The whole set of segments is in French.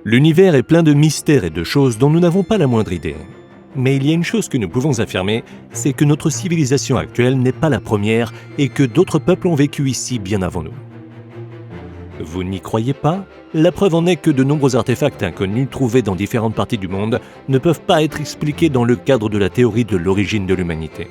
L'univers est plein de mystères et de choses dont nous n'avons pas la moindre idée. Mais il y a une chose que nous pouvons affirmer, c'est que notre civilisation actuelle n'est pas la première et que d'autres peuples ont vécu ici bien avant nous. Vous n'y croyez pas ? La preuve en est que de nombreux artefacts inconnus trouvés dans différentes parties du monde ne peuvent pas être expliqués dans le cadre de la théorie de l'origine de l'humanité.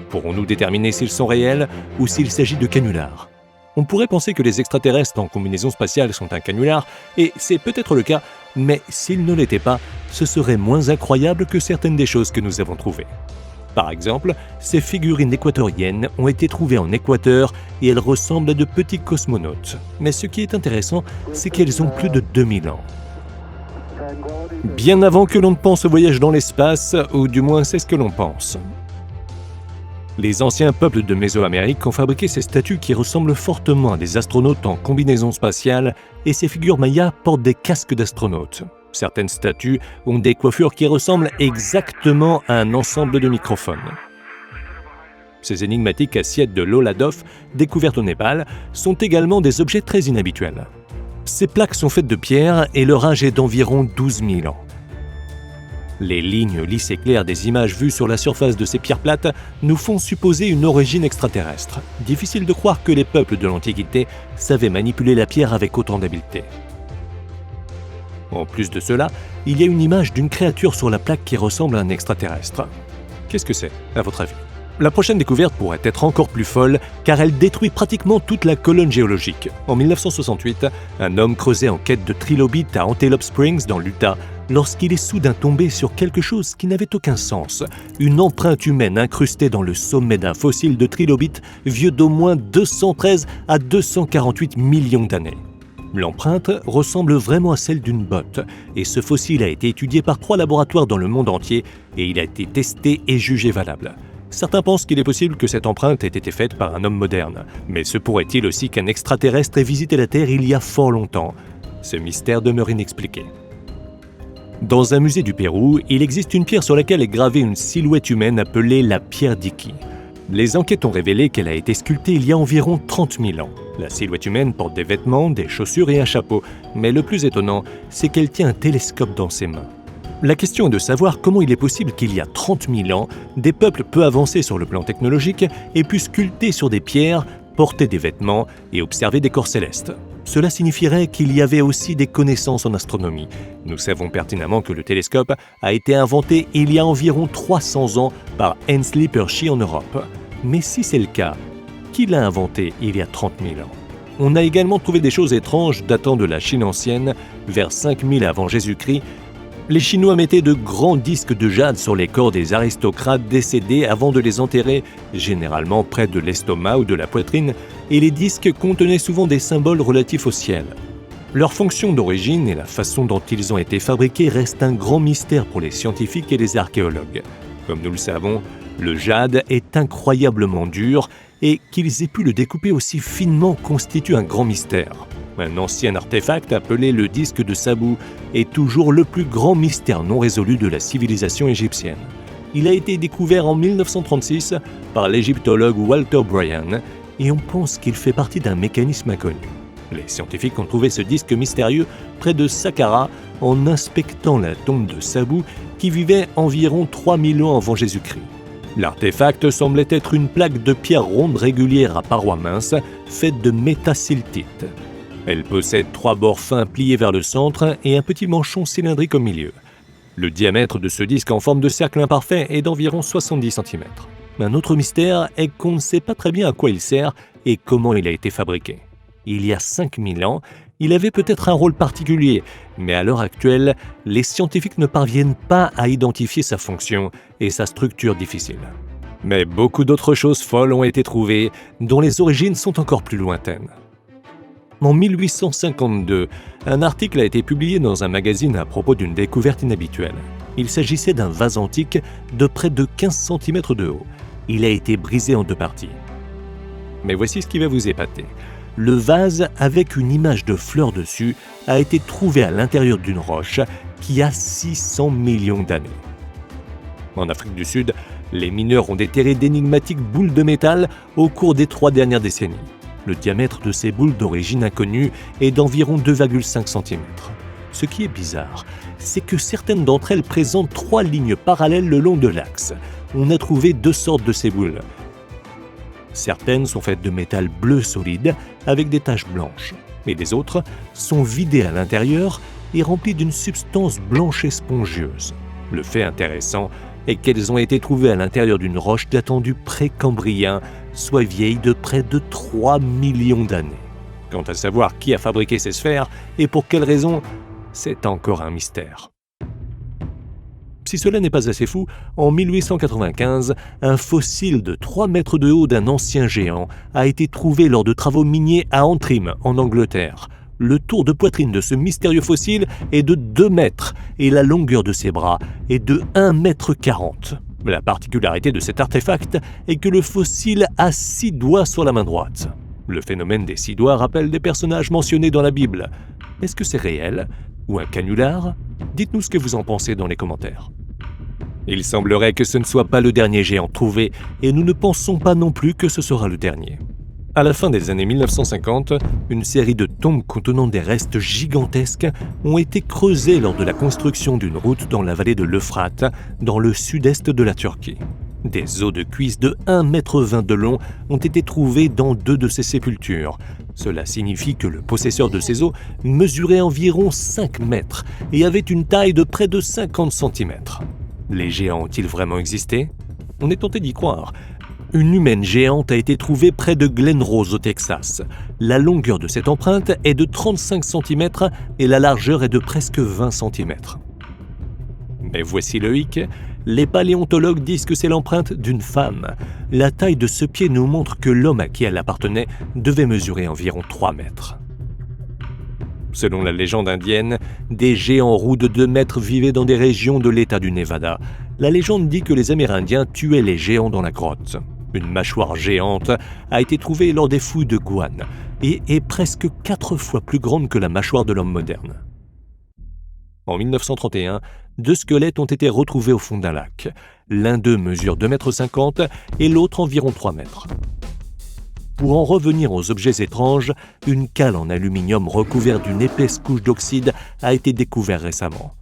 Pourrons-nous déterminer s'ils sont réels ou s'il s'agit de canulars ? On pourrait penser que les extraterrestres en combinaison spatiale sont un canular, et c'est peut-être le cas, mais s'ils ne l'étaient pas, ce serait moins incroyable que certaines des choses que nous avons trouvées. Par exemple, ces figurines équatoriennes ont été trouvées en Équateur et elles ressemblent à de petits cosmonautes. Mais ce qui est intéressant, c'est qu'elles ont plus de 2000 ans. Bien avant que l'on ne pense au voyage dans l'espace, ou du moins c'est ce que l'on pense. Les anciens peuples de Mésoamérique ont fabriqué ces statues qui ressemblent fortement à des astronautes en combinaison spatiale et ces figures mayas portent des casques d'astronautes. Certaines statues ont des coiffures qui ressemblent exactement à un ensemble de microphones. Ces énigmatiques assiettes de l'Oladov, découvertes au Népal, sont également des objets très inhabituels. Ces plaques sont faites de pierre et leur âge est d'environ 12 000 ans. Les lignes lisses et claires des images vues sur la surface de ces pierres plates nous font supposer une origine extraterrestre. Difficile de croire que les peuples de l'Antiquité savaient manipuler la pierre avec autant d'habileté. En plus de cela, il y a une image d'une créature sur la plaque qui ressemble à un extraterrestre. Qu'est-ce que c'est, à votre avis ? La prochaine découverte pourrait être encore plus folle, car elle détruit pratiquement toute la colonne géologique. En 1968, un homme creusait en quête de trilobites à Antelope Springs, dans l'Utah, lorsqu'il est soudain tombé sur quelque chose qui n'avait aucun sens. Une empreinte humaine incrustée dans le sommet d'un fossile de trilobite vieux d'au moins 213 à 248 millions d'années. L'empreinte ressemble vraiment à celle d'une botte, et ce fossile a été étudié par 3 laboratoires dans le monde entier, et il a été testé et jugé valable. Certains pensent qu'il est possible que cette empreinte ait été faite par un homme moderne, mais se pourrait-il aussi qu'un extraterrestre ait visité la Terre il y a fort longtemps ? Ce mystère demeure inexpliqué. Dans un musée du Pérou, il existe une pierre sur laquelle est gravée une silhouette humaine appelée la pierre d'Iki. Les enquêtes ont révélé qu'elle a été sculptée il y a environ 30 000 ans. La silhouette humaine porte des vêtements, des chaussures et un chapeau, mais le plus étonnant, c'est qu'elle tient un télescope dans ses mains. La question est de savoir comment il est possible qu'il y a 30 000 ans, des peuples peu avancés sur le plan technologique aient pu sculpter sur des pierres, porter des vêtements et observer des corps célestes. Cela signifierait qu'il y avait aussi des connaissances en astronomie. Nous savons pertinemment que le télescope a été inventé il y a environ 300 ans par Ainsley Percy en Europe. Mais si c'est le cas, qui l'a inventé il y a 30 000 ans ? On a également trouvé des choses étranges datant de la Chine ancienne, vers 5000 avant Jésus-Christ. Les Chinois mettaient de grands disques de jade sur les corps des aristocrates décédés avant de les enterrer, généralement près de l'estomac ou de la poitrine, et les disques contenaient souvent des symboles relatifs au ciel. Leur fonction d'origine et la façon dont ils ont été fabriqués restent un grand mystère pour les scientifiques et les archéologues. Comme nous le savons, le jade est incroyablement dur et qu'ils aient pu le découper aussi finement constitue un grand mystère. Un ancien artefact appelé le disque de Sabou est toujours le plus grand mystère non résolu de la civilisation égyptienne. Il a été découvert en 1936 par l'égyptologue Walter Bryan et on pense qu'il fait partie d'un mécanisme inconnu. Les scientifiques ont trouvé ce disque mystérieux près de Saqqara en inspectant la tombe de Sabou qui vivait environ 3000 ans avant Jésus-Christ. L'artefact semblait être une plaque de pierre ronde régulière à parois minces faite de métasiltite. Elle possède 3 bords fins pliés vers le centre et un petit manchon cylindrique au milieu. Le diamètre de ce disque en forme de cercle imparfait est d'environ 70 cm. Un autre mystère est qu'on ne sait pas très bien à quoi il sert et comment il a été fabriqué. Il y a 5000 ans, il avait peut-être un rôle particulier, mais à l'heure actuelle, les scientifiques ne parviennent pas à identifier sa fonction et sa structure difficile. Mais beaucoup d'autres choses folles ont été trouvées, dont les origines sont encore plus lointaines. En 1852, un article a été publié dans un magazine à propos d'une découverte inhabituelle. Il s'agissait d'un vase antique de près de 15 cm de haut. Il a été brisé en 2 parties. Mais voici ce qui va vous épater. Le vase, avec une image de fleur dessus, a été trouvé à l'intérieur d'une roche qui a 600 millions d'années. En Afrique du Sud, les mineurs ont déterré d'énigmatiques boules de métal au cours des 3 dernières décennies. Le diamètre de ces boules d'origine inconnue est d'environ 2,5 cm. Ce qui est bizarre, c'est que certaines d'entre elles présentent 3 lignes parallèles le long de l'axe. On a trouvé 2 sortes de ces boules. Certaines sont faites de métal bleu solide avec des taches blanches, et les autres sont vidées à l'intérieur et remplies d'une substance blanche et spongieuse. Le fait intéressant est qu'elles ont été trouvées à l'intérieur d'une roche datant du Précambrien, soit vieille de près de 3 millions d'années. Quant à savoir qui a fabriqué ces sphères et pour quelles raisons, c'est encore un mystère. Si cela n'est pas assez fou, en 1895, un fossile de 3 mètres de haut d'un ancien géant a été trouvé lors de travaux miniers à Antrim, en Angleterre. Le tour de poitrine de ce mystérieux fossile est de 2 mètres et la longueur de ses bras est de 1,40 m. La particularité de cet artefact est que le fossile a 6 doigts sur la main droite. Le phénomène des 6 doigts rappelle des personnages mentionnés dans la Bible. Est-ce que c'est réel ou un canular? Dites-nous ce que vous en pensez dans les commentaires. Il semblerait que ce ne soit pas le dernier géant trouvé, et nous ne pensons pas non plus que ce sera le dernier. À la fin des années 1950, une série de tombes contenant des restes gigantesques ont été creusées lors de la construction d'une route dans la vallée de l'Euphrate, dans le sud-est de la Turquie. Des os de cuisse de 1,20 m de long ont été trouvés dans 2 de ces sépultures. Cela signifie que le possesseur de ces os mesurait environ 5 mètres et avait une taille de près de 50 cm. Les géants ont-ils vraiment existé? On est tenté d'y croire. Une humaine géante a été trouvée près de Glen Rose au Texas. La longueur de cette empreinte est de 35 cm et la largeur est de presque 20 cm. Mais voici le hic, les paléontologues disent que c'est l'empreinte d'une femme. La taille de ce pied nous montre que l'homme à qui elle appartenait devait mesurer environ 3 mètres. Selon la légende indienne, des géants roux de 2 mètres vivaient dans des régions de l'État du Nevada. La légende dit que les Amérindiens tuaient les géants dans la grotte. Une mâchoire géante a été trouvée lors des fouilles de Guam et est presque 4 fois plus grande que la mâchoire de l'homme moderne. En 1931, 2 squelettes ont été retrouvés au fond d'un lac. L'un d'eux mesure 2,50 m et l'autre environ 3 mètres. Pour en revenir aux objets étranges, une cale en aluminium recouverte d'une épaisse couche d'oxyde a été découverte récemment.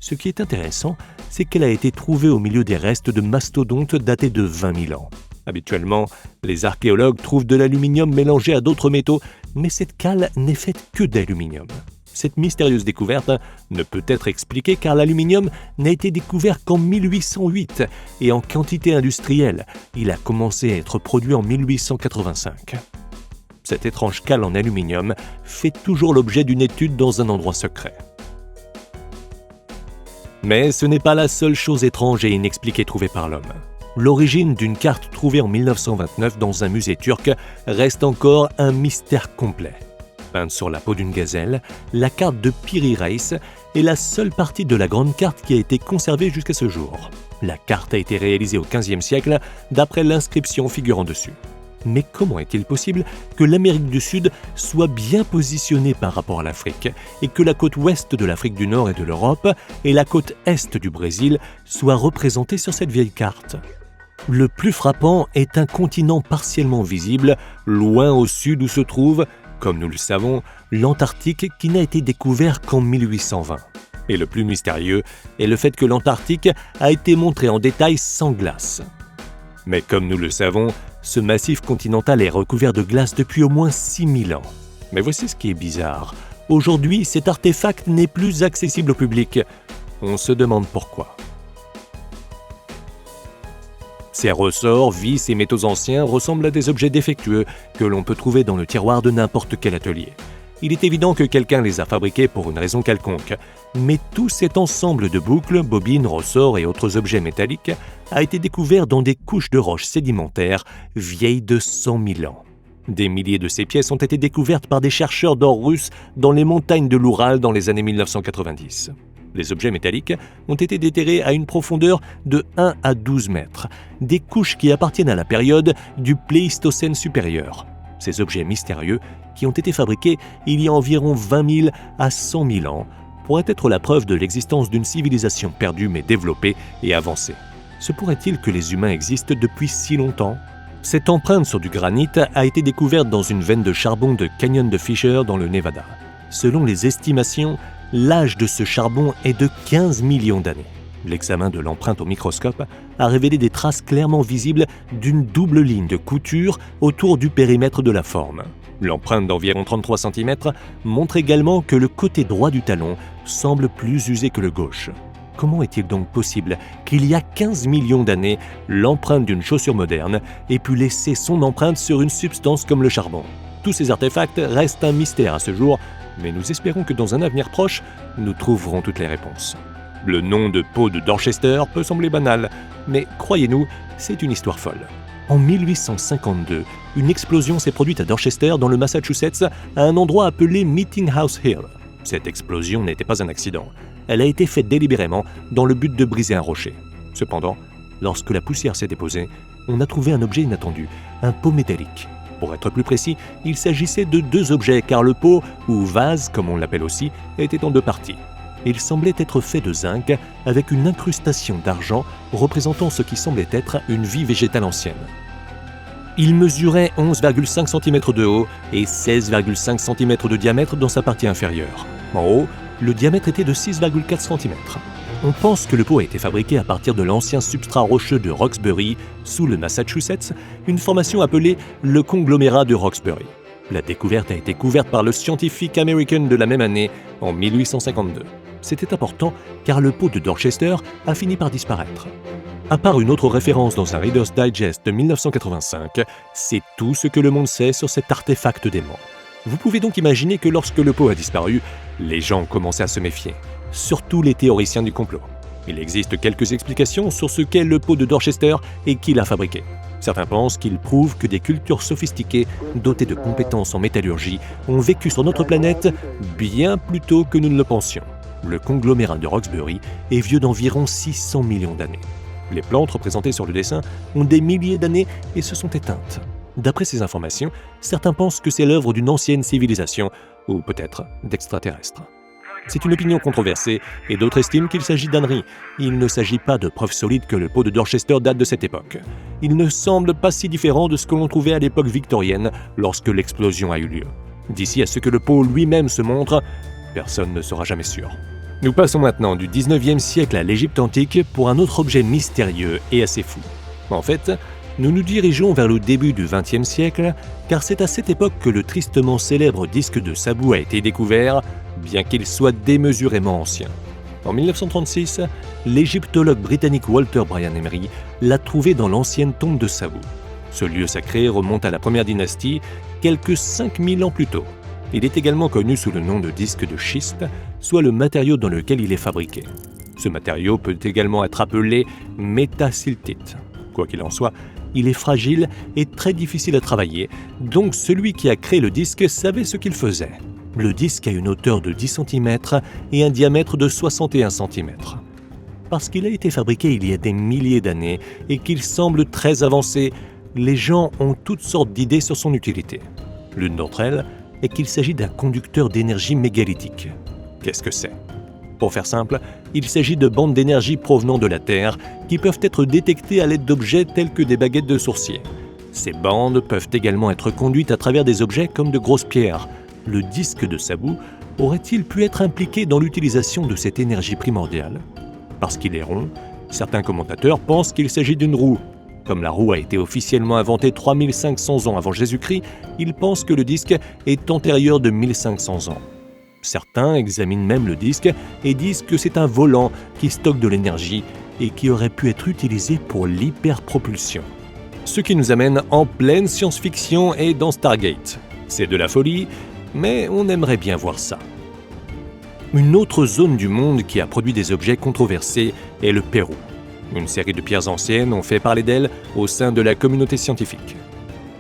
Ce qui est intéressant, c'est qu'elle a été trouvée au milieu des restes de mastodontes datés de 20 000 ans. Habituellement, les archéologues trouvent de l'aluminium mélangé à d'autres métaux, mais cette cale n'est faite que d'aluminium. Cette mystérieuse découverte ne peut être expliquée car l'aluminium n'a été découvert qu'en 1808 et en quantité industrielle. Il a commencé à être produit en 1885. Cette étrange cale en aluminium fait toujours l'objet d'une étude dans un endroit secret. Mais ce n'est pas la seule chose étrange et inexpliquée trouvée par l'homme. L'origine d'une carte trouvée en 1929 dans un musée turc reste encore un mystère complet. Peinte sur la peau d'une gazelle, la carte de Piri Reis est la seule partie de la grande carte qui a été conservée jusqu'à ce jour. La carte a été réalisée au XVe siècle d'après l'inscription figurant dessus. Mais comment est-il possible que l'Amérique du Sud soit bien positionnée par rapport à l'Afrique et que la côte ouest de l'Afrique du Nord et de l'Europe et la côte est du Brésil soient représentées sur cette vieille carte? Le plus frappant est un continent partiellement visible, loin au sud où se trouve, comme nous le savons, l'Antarctique qui n'a été découvert qu'en 1820. Et le plus mystérieux est le fait que l'Antarctique a été montré en détail sans glace. Mais comme nous le savons, ce massif continental est recouvert de glace depuis au moins 6000 ans. Mais voici ce qui est bizarre. Aujourd'hui, cet artefact n'est plus accessible au public. On se demande pourquoi. Ces ressorts, vis et métaux anciens ressemblent à des objets défectueux que l'on peut trouver dans le tiroir de n'importe quel atelier. Il est évident que quelqu'un les a fabriqués pour une raison quelconque, mais tout cet ensemble de boucles, bobines, ressorts et autres objets métalliques a été découvert dans des couches de roches sédimentaires vieilles de 100 000 ans. Des milliers de ces pièces ont été découvertes par des chercheurs d'or russes dans les montagnes de l'Oural dans les années 1990. Les objets métalliques ont été déterrés à une profondeur de 1 à 12 mètres, des couches qui appartiennent à la période du Pléistocène supérieur. Ces objets mystérieux, qui ont été fabriqués il y a environ 20 000 à 100 000 ans, pourraient être la preuve de l'existence d'une civilisation perdue mais développée et avancée. Se pourrait-il que les humains existent depuis si longtemps? Cette empreinte sur du granit a été découverte dans une veine de charbon de Canyon de Fisher dans le Nevada. Selon les estimations, l'âge de ce charbon est de 15 millions d'années. L'examen de l'empreinte au microscope a révélé des traces clairement visibles d'une double ligne de couture autour du périmètre de la forme. L'empreinte d'environ 33 cm montre également que le côté droit du talon semble plus usé que le gauche. Comment est-il donc possible qu'il y a 15 millions d'années, l'empreinte d'une chaussure moderne ait pu laisser son empreinte sur une substance comme le charbon ? Tous ces artefacts restent un mystère à ce jour, mais nous espérons que dans un avenir proche, nous trouverons toutes les réponses. Le nom de peau de Dorchester peut sembler banal, mais croyez-nous, c'est une histoire folle. En 1852, une explosion s'est produite à Dorchester, dans le Massachusetts, à un endroit appelé Meeting House Hill. Cette explosion n'était pas un accident. Elle a été faite délibérément dans le but de briser un rocher. Cependant, lorsque la poussière s'est déposée, on a trouvé un objet inattendu, un pot métallique. Pour être plus précis, il s'agissait de 2 objets, car le pot, ou vase comme on l'appelle aussi, était en 2 parties. Il semblait être fait de zinc, avec une incrustation d'argent représentant ce qui semblait être une vie végétale ancienne. Il mesurait 11,5 cm de haut et 16,5 cm de diamètre dans sa partie inférieure. En haut, le diamètre était de 6,4 cm. On pense que le pot a été fabriqué à partir de l'ancien substrat rocheux de Roxbury, sous le Massachusetts, une formation appelée le conglomérat de Roxbury. La découverte a été couverte par le Scientific American de la même année, en 1852. C'était important car le pot de Dorchester a fini par disparaître. À part une autre référence dans un Reader's Digest de 1985, c'est tout ce que le monde sait sur cet artefact dément. Vous pouvez donc imaginer que lorsque le pot a disparu, les gens ont commencé à se méfier, surtout les théoriciens du complot. Il existe quelques explications sur ce qu'est le pot de Dorchester et qui l'a fabriqué. Certains pensent qu'il prouve que des cultures sophistiquées, dotées de compétences en métallurgie, ont vécu sur notre planète bien plus tôt que nous ne le pensions. Le conglomérat de Roxbury est vieux d'environ 600 millions d'années. Les plantes représentées sur le dessin ont des milliers d'années et se sont éteintes. D'après ces informations, certains pensent que c'est l'œuvre d'une ancienne civilisation, ou peut-être d'extraterrestres. C'est une opinion controversée, et d'autres estiment qu'il s'agit d'âneries. Il ne s'agit pas de preuves solides que le pot de Dorchester date de cette époque. Il ne semble pas si différent de ce que l'on trouvait à l'époque victorienne, lorsque l'explosion a eu lieu. D'ici à ce que le pot lui-même se montre, personne ne sera jamais sûr. Nous passons maintenant du 19e siècle à l'Égypte antique pour un autre objet mystérieux et assez fou. En fait, nous nous dirigeons vers le début du 20e siècle, car c'est à cette époque que le tristement célèbre disque de Sabou a été découvert, bien qu'il soit démesurément ancien. En 1936, l'égyptologue britannique Walter Bryan Emery l'a trouvé dans l'ancienne tombe de Sabou. Ce lieu sacré remonte à la première dynastie, quelques 5000 ans plus tôt. Il est également connu sous le nom de disque de schiste, soit le matériau dans lequel il est fabriqué. Ce matériau peut également être appelé métasiltite. Quoi qu'il en soit, il est fragile et très difficile à travailler, donc celui qui a créé le disque savait ce qu'il faisait. Le disque a une hauteur de 10 cm et un diamètre de 61 cm. Parce qu'il a été fabriqué il y a des milliers d'années et qu'il semble très avancé, les gens ont toutes sortes d'idées sur son utilité. L'une d'entre elles est qu'il s'agit d'un conducteur d'énergie mégalithique. Qu'est-ce que c'est ? Pour faire simple, il s'agit de bandes d'énergie provenant de la Terre qui peuvent être détectées à l'aide d'objets tels que des baguettes de sourcier. Ces bandes peuvent également être conduites à travers des objets comme de grosses pierres. Le disque de Sabou aurait-il pu être impliqué dans l'utilisation de cette énergie primordiale ? Parce qu'il est rond, certains commentateurs pensent qu'il s'agit d'une roue. Comme la roue a été officiellement inventée 3500 ans avant Jésus-Christ, ils pensent que le disque est antérieur de 1500 ans. Certains examinent même le disque et disent que c'est un volant qui stocke de l'énergie et qui aurait pu être utilisé pour l'hyperpropulsion. Ce qui nous amène en pleine science-fiction et dans Stargate. C'est de la folie, mais on aimerait bien voir ça. Une autre zone du monde qui a produit des objets controversés est le Pérou. Une série de pierres anciennes ont fait parler d'elles au sein de la communauté scientifique.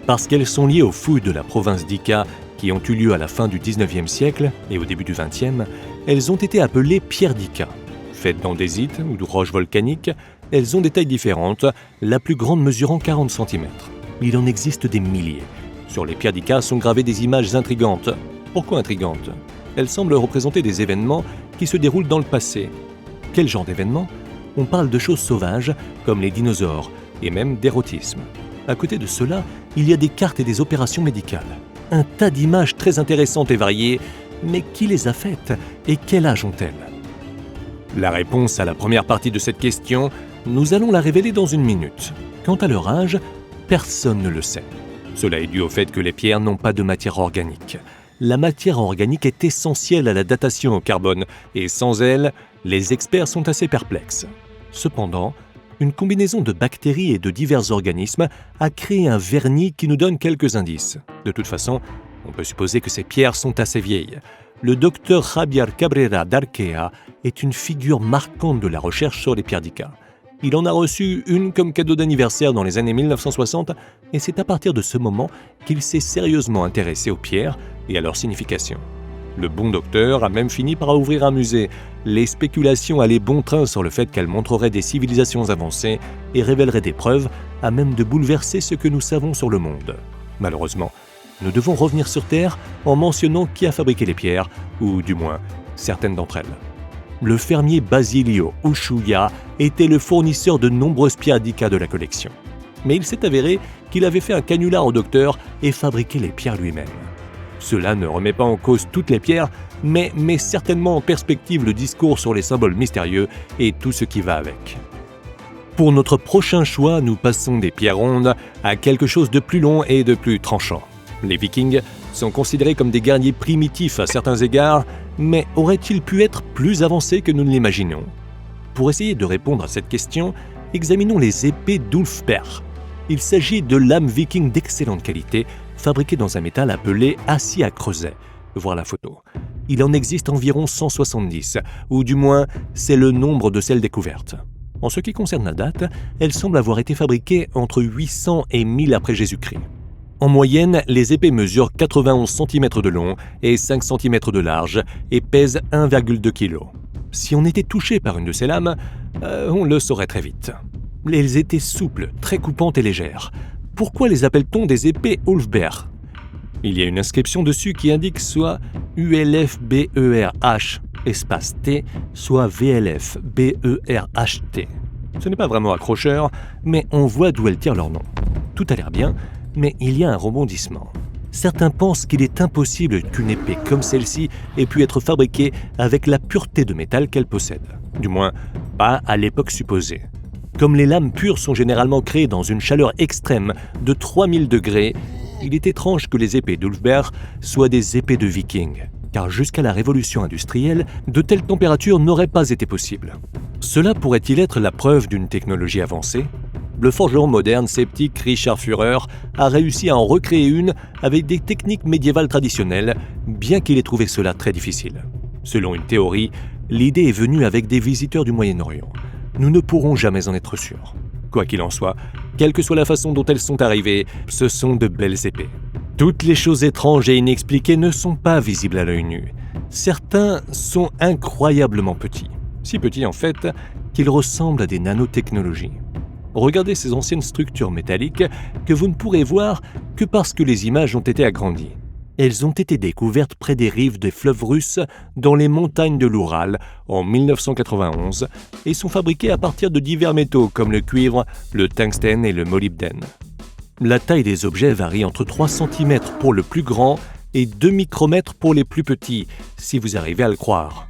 Parce qu'elles sont liées aux fouilles de la province d'Ica qui ont eu lieu à la fin du 19e siècle et au début du 20e, elles ont été appelées pierres d'Ica. Faites d'andésite ou de roches volcaniques, elles ont des tailles différentes, la plus grande mesurant 40 cm. Il en existe des milliers. Sur les pierres d'Ica sont gravées des images intrigantes. Pourquoi intrigantes ? Elles semblent représenter des événements qui se déroulent dans le passé. Quel genre d'événements ? On parle de choses sauvages, comme les dinosaures, et même d'érotisme. À côté de cela, il y a des cartes et des opérations médicales. Un tas d'images très intéressantes et variées, Mais qui les a faites et quel âge ont-elles? La réponse à la première partie de cette question, nous allons la révéler dans une minute. Quant à leur âge, personne ne le sait. Cela est dû au fait que les pierres n'ont pas de matière organique. La matière organique est essentielle à la datation au carbone, et sans elle, les experts sont assez perplexes. Cependant, une combinaison de bactéries et de divers organismes a créé un vernis qui nous donne quelques indices. De toute façon, on peut supposer que ces pierres sont assez vieilles. Le docteur Javier Cabrera d'Arquea est une figure marquante de la recherche sur les pierres d'Ica. Il en a reçu une comme cadeau d'anniversaire dans les années 1960 et c'est à partir de ce moment qu'il s'est sérieusement intéressé aux pierres et à leur signification. Le bon docteur a même fini par ouvrir un musée. Les spéculations allaient bon train sur le fait qu'elles montreraient des civilisations avancées et révéleraient des preuves à même de bouleverser ce que nous savons sur le monde. Malheureusement, nous devons revenir sur Terre en mentionnant qui a fabriqué les pierres, ou du moins, certaines d'entre elles. Le fermier Basilio Ushuaia était le fournisseur de nombreuses pierres d'Ica de la collection. Mais il s'est avéré qu'il avait fait un canular au docteur et fabriqué les pierres lui-même. Cela ne remet pas en cause toutes les pierres, mais met certainement en perspective le discours sur les symboles mystérieux et tout ce qui va avec. Pour notre prochain choix, nous passons des pierres rondes à quelque chose de plus long et de plus tranchant. Les Vikings sont considérés comme des guerriers primitifs à certains égards, mais auraient-ils pu être plus avancés que nous ne l'imaginons? Pour essayer de répondre à cette question, examinons les épées d'Ulfber. Il s'agit de lames vikings d'excellente qualité, fabriquées dans un métal appelé acier à creuset. Voir la photo. Il en existe environ 170, ou du moins, c'est le nombre de celles découvertes. En ce qui concerne la date, elles semblent avoir été fabriquées entre 800 et 1000 après Jésus-Christ. En moyenne, les épées mesurent 91 cm de long et 5 cm de large et pèsent 1,2 kg. Si on était touché par une de ces lames, on le saurait très vite. Elles étaient souples, très coupantes et légères. Pourquoi les appelle-t-on des épées Ulfber? Il y a une inscription dessus qui indique soit ULFBERH espace T, soit VLFBERHT. Ce n'est pas vraiment accrocheur, mais on voit d'où elles tirent leur nom. Tout a l'air bien, mais il y a un rebondissement. Certains pensent qu'il est impossible qu'une épée comme celle-ci ait pu être fabriquée avec la pureté de métal qu'elle possède. Du moins, pas à l'époque supposée. Comme les lames pures sont généralement créées dans une chaleur extrême de 3000 degrés, il est étrange que les épées d'Ulfber soient des épées de vikings, car jusqu'à la révolution industrielle, de telles températures n'auraient pas été possibles. Cela pourrait-il être la preuve d'une technologie avancée? Le forgeron moderne sceptique Richard Führer a réussi à en recréer une avec des techniques médiévales traditionnelles, bien qu'il ait trouvé cela très difficile. Selon une théorie, l'idée est venue avec des visiteurs du Moyen-Orient. Nous ne pourrons jamais en être sûrs. Quoi qu'il en soit, quelle que soit la façon dont elles sont arrivées, ce sont de belles épées. Toutes les choses étranges et inexpliquées ne sont pas visibles à l'œil nu. Certains sont incroyablement petits. Si petits en fait, qu'ils ressemblent à des nanotechnologies. Regardez ces anciennes structures métalliques que vous ne pourrez voir que parce que les images ont été agrandies. Elles ont été découvertes près des rives des fleuves russes dans les montagnes de l'Oural en 1991 et sont fabriquées à partir de divers métaux comme le cuivre, le tungstène et le molybdène. La taille des objets varie entre 3 cm pour le plus grand et 2 micromètres pour les plus petits, si vous arrivez à le croire.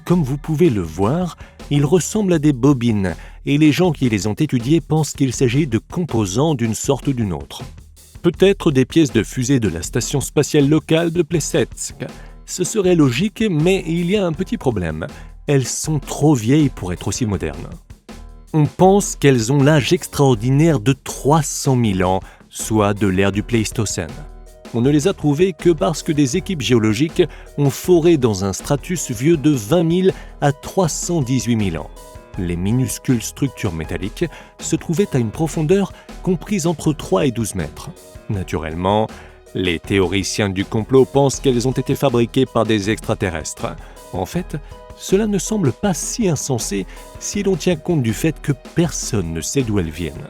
Comme vous pouvez le voir, ils ressemblent à des bobines et les gens qui les ont étudiés pensent qu'il s'agit de composants d'une sorte ou d'une autre. Peut-être des pièces de fusée de la station spatiale locale de Plesetsk. Ce serait logique, mais il y a un petit problème. Elles sont trop vieilles pour être aussi modernes. On pense qu'elles ont l'âge extraordinaire de 300 000 ans, soit de l'ère du Pléistocène. On ne les a trouvées que parce que des équipes géologiques ont foré dans un stratus vieux de 20 000 à 318 000 ans. Les minuscules structures métalliques se trouvaient à une profondeur comprise entre 3 et 12 mètres. Naturellement, les théoriciens du complot pensent qu'elles ont été fabriquées par des extraterrestres. En fait, cela ne semble pas si insensé si l'on tient compte du fait que personne ne sait d'où elles viennent.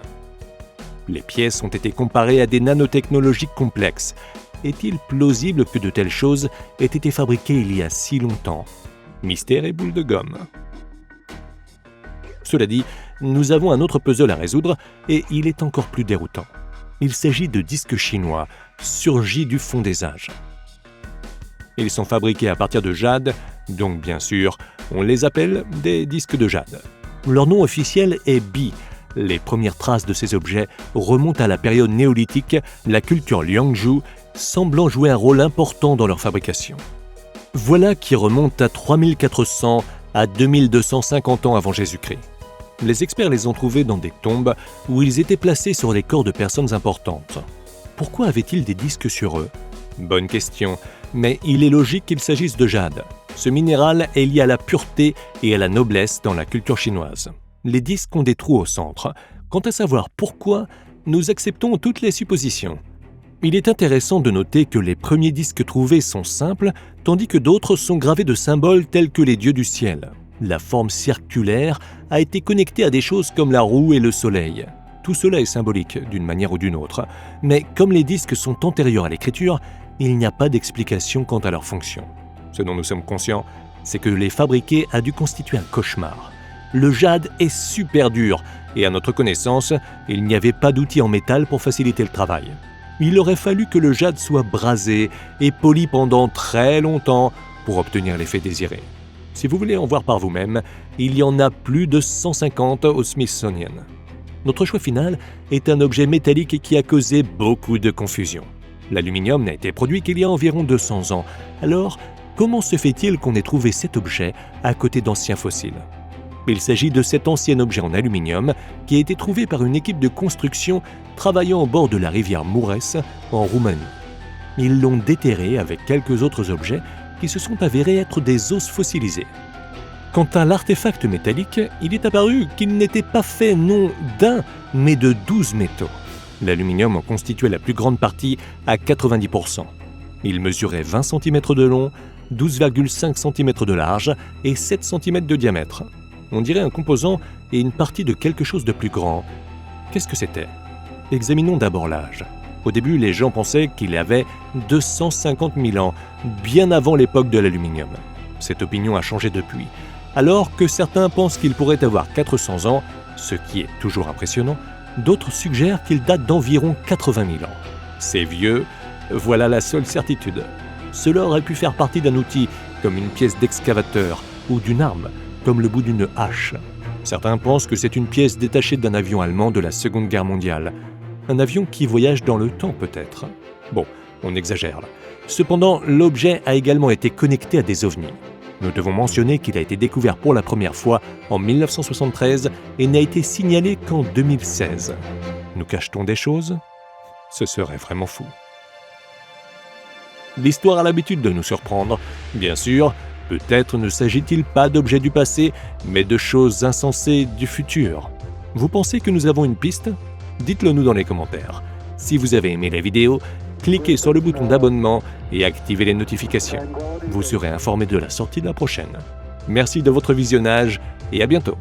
Les pièces ont été comparées à des nanotechnologies complexes. Est-il plausible que de telles choses aient été fabriquées il y a si longtemps? Mystère et boule de gomme. Cela dit, nous avons un autre puzzle à résoudre et il est encore plus déroutant. Il s'agit de disques chinois surgis du fond des âges. Ils sont fabriqués à partir de jade, donc bien sûr, on les appelle des disques de jade. Leur nom officiel est Bi. Les premières traces de ces objets remontent à la période néolithique, la culture Liangzhu semblant jouer un rôle important dans leur fabrication. Voilà qui remonte à 3400 à 2250 ans avant Jésus-Christ. Les experts les ont trouvés dans des tombes où ils étaient placés sur les corps de personnes importantes. Pourquoi avaient-ils des disques sur eux ? Bonne question, mais il est logique qu'il s'agisse de jade. Ce minéral est lié à la pureté et à la noblesse dans la culture chinoise. Les disques ont des trous au centre. Quant à savoir pourquoi, nous acceptons toutes les suppositions. Il est intéressant de noter que les premiers disques trouvés sont simples, tandis que d'autres sont gravés de symboles tels que les dieux du ciel. La forme circulaire a été connectée à des choses comme la roue et le soleil. Tout cela est symbolique d'une manière ou d'une autre, mais comme les disques sont antérieurs à l'écriture, il n'y a pas d'explication quant à leur fonction. Ce dont nous sommes conscients, c'est que les fabriquer a dû constituer un cauchemar. Le jade est super dur, et à notre connaissance, il n'y avait pas d'outils en métal pour faciliter le travail. Il aurait fallu que le jade soit brasé et poli pendant très longtemps pour obtenir l'effet désiré. Si vous voulez en voir par vous-même, il y en a plus de 150 au Smithsonian. Notre choix final est un objet métallique qui a causé beaucoup de confusion. L'aluminium n'a été produit qu'il y a environ 200 ans. Alors, comment se fait-il qu'on ait trouvé cet objet à côté d'anciens fossiles ? Il s'agit de cet ancien objet en aluminium qui a été trouvé par une équipe de construction travaillant au bord de la rivière Mureș en Roumanie. Ils l'ont déterré avec quelques autres objets qui se sont avérés être des os fossilisés. Quant à l'artefact métallique, il est apparu qu'il n'était pas fait non d'un, mais de 12 métaux. L'aluminium en constituait la plus grande partie à 90%. Il mesurait 20 cm de long, 12,5 cm de large et 7 cm de diamètre. On dirait un composant et une partie de quelque chose de plus grand. Qu'est-ce que c'était ? Examinons d'abord l'âge. Au début, les gens pensaient qu'il avait 250 000 ans, bien avant l'époque de l'aluminium. Cette opinion a changé depuis. Alors que certains pensent qu'il pourrait avoir 400 ans, ce qui est toujours impressionnant, d'autres suggèrent qu'il date d'environ 80 000 ans. C'est vieux, voilà la seule certitude. Cela aurait pu faire partie d'un outil, comme une pièce d'excavateur, ou d'une arme, comme le bout d'une hache. Certains pensent que c'est une pièce détachée d'un avion allemand de la Seconde Guerre mondiale. Un avion qui voyage dans le temps peut-être. Bon, on exagère là. Cependant, l'objet a également été connecté à des ovnis. Nous devons mentionner qu'il a été découvert pour la première fois en 1973 et n'a été signalé qu'en 2016. Nous cache-t-on des choses ? Ce serait vraiment fou. L'histoire a l'habitude de nous surprendre. Bien sûr, peut-être ne s'agit-il pas d'objets du passé, mais de choses insensées du futur. Vous pensez que nous avons une piste ? Dites-le nous dans les commentaires. Si vous avez aimé la vidéo, cliquez sur le bouton d'abonnement et activez les notifications. Vous serez informé de la sortie de la prochaine. Merci de votre visionnage et à bientôt.